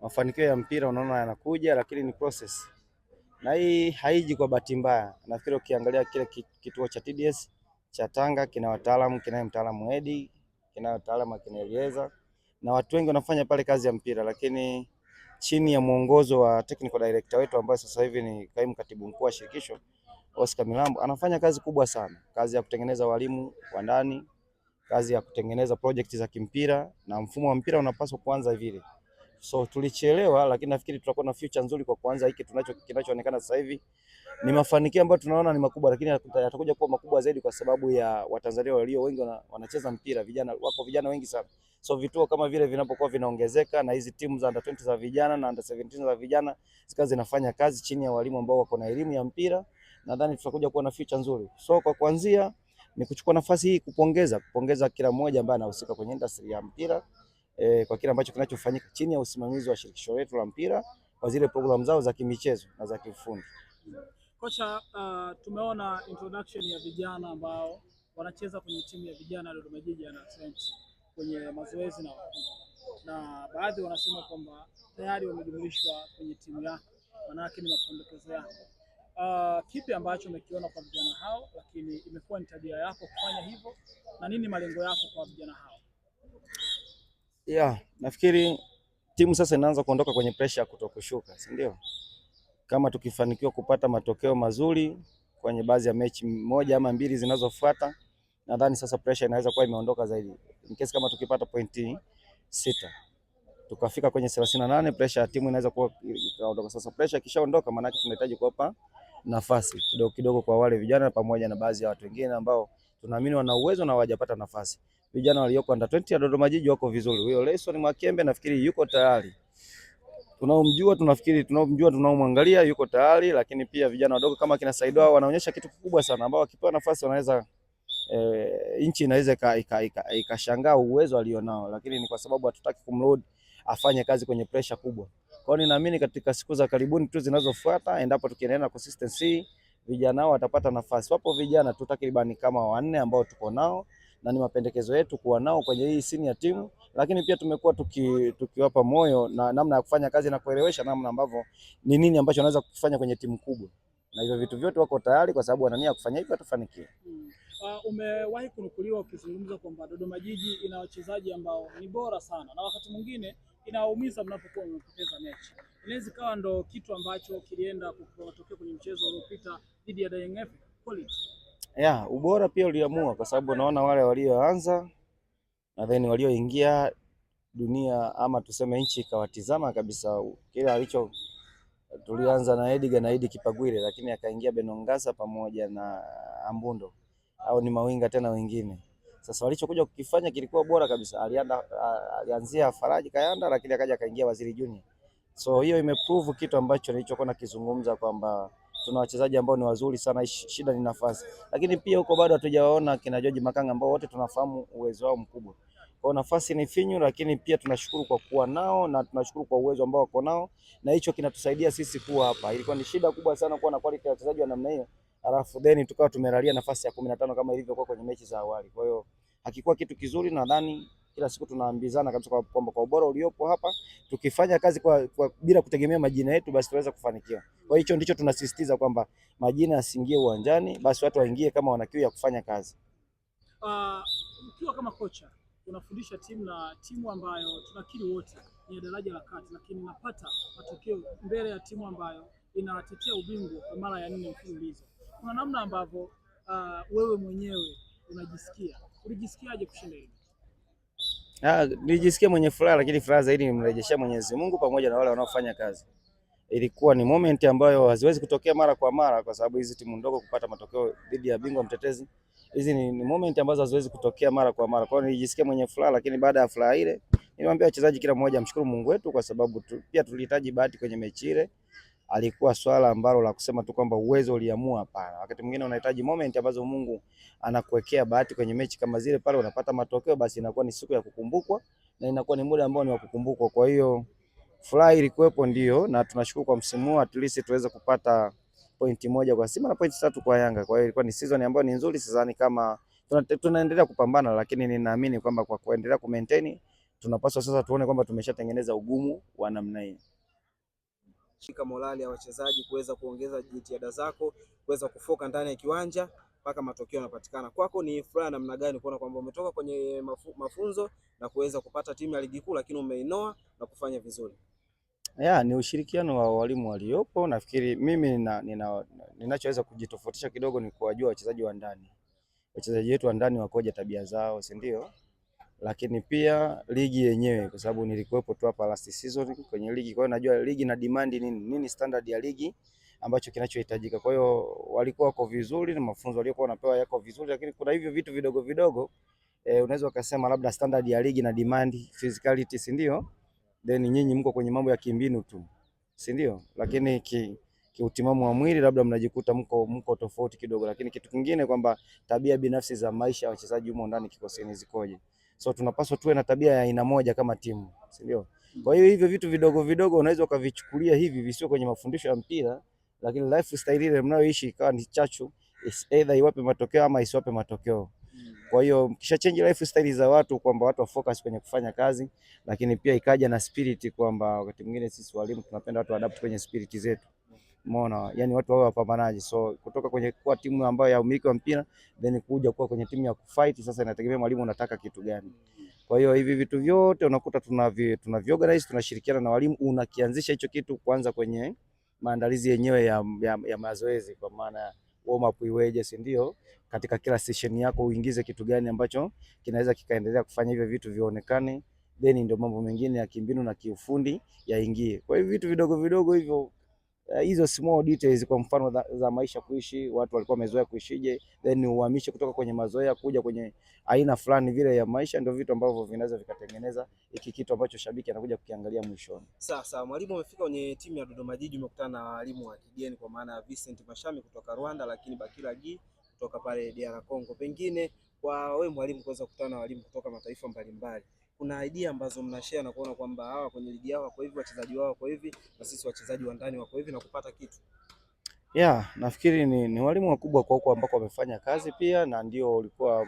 mafanikio ya mpira unaona yanakuja, lakini ni process. Na hii haiji kwa bahati mbaya. Nafikiri ukiangalia kile kituo cha TDS cha Tanga kina wataalamu, kina mtaalamu Edi, kina wataalamu akina Elieza, na watu wengi wanafanya pale kazi ya mpira, lakini chini ya mwongozo wa technical director wetu ambaye sasa hivi ni kaimu katibu mkuu wa shirikisho Oscar Milambo, anafanya kazi kubwa sana, kazi ya kutengeneza walimu wa ndani, kazi ya kutengeneza project za kimpira, na mfumo wa mpira unapaswa kuanza vile. So tulichelewa, lakini nafikiri tutakuwa na future nzuri kwa kuanza hiki kinachoonekana sasa hivi. Ni mafanikio ambayo tunaona ni makubwa, lakini yatakuja kuwa makubwa zaidi kwa sababu ya Watanzania walio wengi wanacheza mpira, vijana wengi sana. So vituo kama vile vinapokuwa vinaongezeka na hizi timu za under 20 za vijana na under 17 za vijana zikawa zinafanya kazi chini ya walimu ambao wako na elimu ya mpira, nadhani tutakuja kuwa na future nzuri. So kwa kuanzia ni kuchukua nafasi hii kupongeza kila mmoja ambaye anahusika kwenye industry ya mpira kwa kile ambacho kinachofanyika chini ya usimamizi wa shirikisho letu la mpira kwa zile programu zao za kimichezo na za kiufundi. Kocha, tumeona introduction ya vijana ambao wanacheza kwenye timu ya vijana Dodoma Jiji na 20 kwenye mazoezi na baadhi wanasema kwamba tayari wamejumlishwa kwenye timu yako, manake ni mapendekezo yako. Kipi ambacho umekiona kwa vijana hao, lakini imekuwa ni tabia yako kufanya hivyo, na nini malengo yako kwa vijana hao? Nafikiri timu sasa inaanza kuondoka kwenye pressure ya kutokushuka, si ndio? Kama tukifanikiwa kupata matokeo mazuri kwenye baadhi ya mechi moja ama mbili zinazofuata, nadhani sasa pressure inaweza kuwa imeondoka zaidi. In case kama tukipata pointi 6 tukafika kwenye 38, pressure ya timu inaweza kuwa ikaondoka. Sasa pressure ikishaondoka, maana yake tunahitaji kuwapa nafasi kidogo kidogo kwa wale vijana pamoja na baadhi ya watu wengine ambao tunaamini wana uwezo na hawajapata nafasi. Vijana walioko under 20 ya Dodoma Jiji wako vizuri. Huyo Lesson Mwakembe nafikiri yuko tayari. Tunaomwangalia yuko tayari, lakini pia vijana wadogo kama kina Saido wanaonyesha kitu kikubwa sana, ambao wakipewa nafasi wanaweza nchi inaweza ikashangaa uwezo alionao, lakini ni kwa sababu hatutaki kumload afanye kazi kwenye pressure kubwa. Kwa hiyo ninaamini katika siku za karibuni tu zinazofuata, endapo tukiendelea na consistency, vijana hao watapata nafasi. Wapo vijana tu takribani kama 4 ambao tuko nao na ni mapendekezo yetu kuwa nao kwenye hii senior timu, lakini pia tumekuwa tukiwapa moyo na namna ya kufanya kazi na kuelewesha namna ambavyo ni nini ambacho wanaweza kufanya kwenye timu kubwa, na hivyo vitu vyote wako tayari kwa sababu wanania kufanya hivyo atafanikiwa. Umewahi kunukuliwa ukizungumza kwamba Dodoma Jiji ina wachezaji ambao ni bora sana na wakati mwingine inawaumiza mnapokuwa mmepoteza mechi. Inaweza kawa ndo kitu ambacho kilienda kutokea kwenye mchezo uliopita dhidi ya DNF Quality. Ubora pia uliamua kwa sababu unaona wale walioanza na then walioingia dunia ama tuseme nchi ikawatizama kabisa. Kile alicho tulianza na Edgar na Idi Kipagwire, lakini akaingia Benongasa pamoja na Ambundo au ni mawinga tena wengine. Sasa walichokuja kukifanya kilikuwa bora kabisa. Alianzia Faraji Kayanda, lakini akaja akaingia Waziri Junior. So hiyo imeprove kitu ambacho nilichokuwa nakizungumza kwamba tuna wachezaji ambao ni wazuri sana, shida ni nafasi. Lakini pia huko bado hatujawaona kina George Makanga ambao wote tunafahamu uwezo wao mkubwa. Kwa nafasi ni finyu, lakini pia tunashukuru kwa kuwa nao na tunashukuru kwa uwezo ambao wako nao, na hicho kinatusaidia sisi kuwa hapa. Ilikuwa ni shida kubwa sana kuwa na quality ya wachezaji wa namna hiyo, alafu then tukawa tumelalia nafasi ya 15 kama ilivyokuwa kwenye mechi za awali. Kwa hiyo hakikuwa kitu kizuri, nadhani kila siku tunaambizana kabisa kwamba kwa ubora uliopo hapa tukifanya kazi kwa bila kutegemea majina yetu basi tunaweza kufanikiwa. Kwa hiyo ndicho tunasisitiza kwamba majina yasingie uwanjani, basi watu waingie kama wana kiu ya kufanya kazi. Ukiwa kama kocha unafundisha timu ambayo tunakiri wote ni daraja la kati, lakini napata matokeo mbele ya timu ambayo inatetea ubingwa kwa mara ya 4 mfululizo. Kuna namna ambavyo wewe mwenyewe ulijisikiaje kushinda hili? Nilijisikia mwenye furaha, lakini furaha zaidi nimrejeshea Mwenyezi Mungu pamoja na wale wanaofanya kazi. Ilikuwa ni moment ambayo haziwezi kutokea mara kwa mara kwa sababu hizi timu ndogo kupata matokeo dhidi ya bingwa mtetezi, hizi ni moment ambazo haziwezi kutokea mara kwa mara. Kwa hiyo nilijisikia mwenye furaha, lakini baada ya furaha ile nilimwambia wachezaji kila mmoja amshukuru Mungu wetu kwa sababu pia tulihitaji bahati kwenye mechi ile. Alikuwa swala ambalo la kusema tu kwamba uwezo uliamua, hapana. Wakati mwingine unahitaji moment ambazo Mungu anakuwekea bahati kwenye mechi kama zile, pale unapata matokeo, basi inakuwa ni siku ya kukumbukwa na inakuwa ni muda ambao ni wa kukumbukwa. Kwa hiyo furaha ilikuwepo ndio, na tunashukuru kwa msimu huu at least tuweze kupata pointi 1 kwa Simba na pointi 3 kwa Yanga. Kwa hiyo ilikuwa ni season ambayo ni nzuri, sidhani kama tunaendelea kupambana, lakini ninaamini kwamba kwa kuendelea ku maintain tunapaswa sasa tuone kwamba tumeshatengeneza ugumu wa namna hii. Shika morali ya wachezaji kuweza kuongeza jitihada zako, kuweza kufoka ndani ya kiwanja mpaka matokeo yanapatikana. Kwako ni furaha namna gani kuona kwamba umetoka kwenye mafunzo na kuweza kupata timu ya ligi kuu, lakini umeinoa na kufanya vizuri? Ni ushirikiano wa walimu waliopo. Nafikiri mimi ninachoweza kujitofautisha kidogo ni kuwajua wachezaji wa ndani. Wachezaji wetu wa ndani wakoje, tabia zao, si ndio? Lakini pia ligi yenyewe, kwa sababu nilikuwepo tu hapa last season kwenye ligi, kwa hiyo najua ligi na demand nini standard ya ligi ambacho kinachohitajika. Kwa hiyo walikuwa wako vizuri na mafunzo waliokuwa wanapewa yako vizuri, lakini kuna hivyo vitu vidogo vidogo unaweza ukasema labda standard ya ligi na demand physicality, si ndio? Then nyinyi mko kwenye mambo ya kimbinu tu, si ndio? Lakini kiutimamu wa mwili labda mnajikuta mko tofauti kidogo, lakini kitu kingine kwamba tabia binafsi za maisha ya wachezaji humo ndani kikosini zikoje. So tunapaswa tuwe na tabia ya aina moja kama timu, si ndio? Kwa hiyo hivyo vitu vidogo vidogo unaweza ukavichukulia hivi visio kwenye mafundisho ya mpira, lakini lifestyle ile mnayoishi ikawa ni chachu, either iwape matokeo ama isiwape matokeo. Kwa hiyo kisha change lifestyle za watu kwamba watu wa focus kwenye kufanya kazi, lakini pia ikaja na spirit kwamba wakati mwingine sisi walimu tunapenda watu adapt kwenye spirit zetu. Umeona? Yani watu wawe wapambanaji. So kutoka kwenye kuwa timu ambayo ya umiliki wa mpira then kuja kuwa kwenye timu ya kufight, sasa inategemea mwalimu anataka kitu gani. Kwa hiyo hivi vitu vyote unakuta tunavyoorganize, tunashirikiana na walimu, unakianzisha hicho kitu kwanza kwenye maandalizi yenyewe ya mazoezi, kwa maana warm up iweje, si ndio? Katika kila session yako uingize kitu gani ambacho kinaweza kikaendelea kufanya hivyo vitu vionekane, then ndio mambo mengine ya kimbinu na kiufundi yaingie. Kwa hiyo vitu vidogo vidogo hivyo, hizo small details, kwa mfano za maisha kuishi, watu walikuwa wamezoea kuishije, then uhamishe kutoka kwenye mazoea kuja kwenye aina fulani vile ya maisha, ndio vitu ambavyo vinaweza vikatengeneza hiki kitu ambacho shabiki anakuja kukiangalia mwishoni. Sasa mwalimu, umefika kwenye timu ya Dodoma Jiji, umekutana na walimu wa kigeni kwa maana ya Vincent Mashami kutoka Rwanda, lakini Bakira G kutoka pale DR Congo. Pengine kwa wewe mwalimu kuweza kukutana na walimu kutoka mataifa mbalimbali, kuna idea ambazo mnashare na kuona kwamba hawa kwenye ligi yao wako hivi, wachezaji wao wako hivi, na sisi wachezaji wa ndani wako hivi, na kupata kitu? Nafikiri ni walimu wakubwa kwa huko ambako wamefanya kazi pia, na ndio ulikuwa